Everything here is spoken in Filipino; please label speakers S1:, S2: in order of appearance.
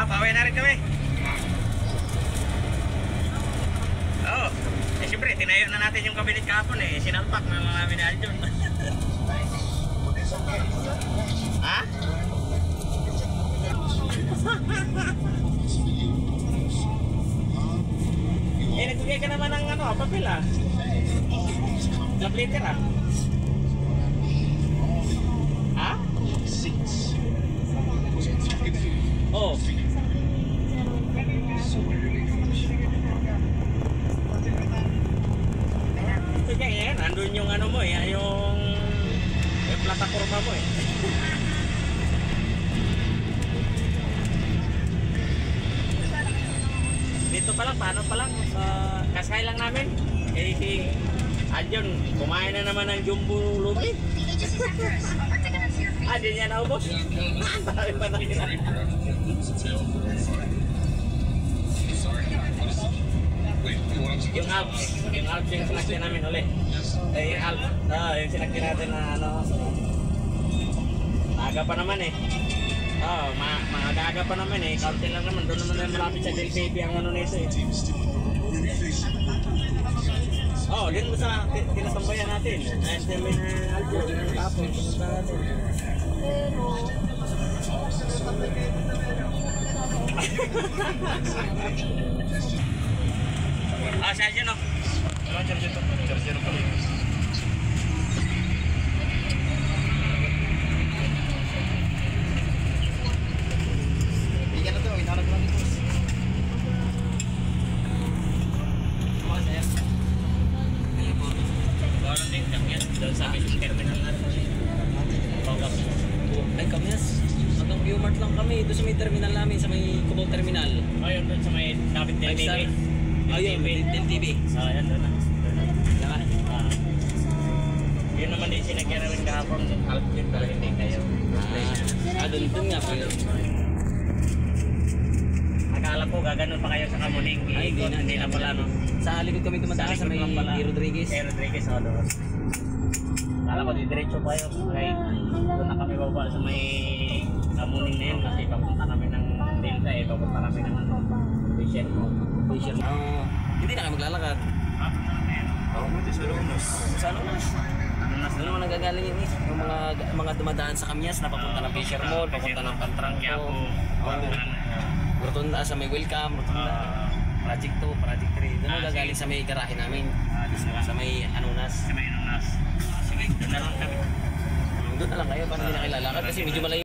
S1: Pauwi na rin kami. Oo. Eh siyempre, tinayo na natin yung kabinet kahapon eh. Sinalpak na namin ni Aljon. Ha? Eh, nagbigay ka naman ng ano, papel ah. Love letter ah. Ha? Oh. Kaya yan, andun yung ano mo eh, yung plataforma mo eh. Dito pa lang, paano pa lang, kasay lang namin. Eh si Aljon, kumain na naman ng jumbo lubi. Ah, di niya naubos. Dami pa na Yung Alps yung sinakyan namin ulit. Yung Alps, yung sinakyan natin na ano, maaga pa naman eh. Maaga pa naman eh, kaunti lang naman, doon naman malapit sa Del Baby ang ano nito eh. Din mo sa tinasambayan natin. Ayun sa may Aljo, tapos sa natin. Siya siya no? Charger pala. Bigyan na to, inalag lang ito. Parang din kami doon sa Mission Terminal na.
S2: Ay Kamyas, hanggang Viewmart lang kami. Doon sa may terminal namin, sa may Cubao Terminal.
S1: Ayun doon sa may David Del TV.
S2: Ayun, Del TV.
S1: Ayan doon na.
S2: Saka,
S1: Yun naman din sinagyan namin kahapon. Alp yun pala hindi kayo.
S2: doon nga po yun.
S1: Akala ko gaganon pa kayo sa Kamuning.
S2: Ay,
S1: Hindi na pala no.
S2: Sa likod kami dumadaan sa may D. Rodriguez.
S1: Rodriguez doon. Akala ko didiretso pa yun. Kaya doon na kami baba sa may Kamuning na yun. Kasi papunta kami ng Delta eh. Papunta kami ng Vision mo.
S2: Vision. Hindi na kami maglalakad. Sa Lunas. Doon naman nagagaling yun yung mga dumadaan sa Kamyas na papunta ng Fisher Mall, papunta ng Pantrang Quiapo. Rotunda sa may Welcome, Rotunda. Project 2, Project 3. Doon nagagaling sa may garahe namin. Sa may Anunas.
S1: Sa may Anunas. Sige, doon na lang kami.
S2: Doon na lang kayo para hindi na kayo lalakad kasi medyo malayo.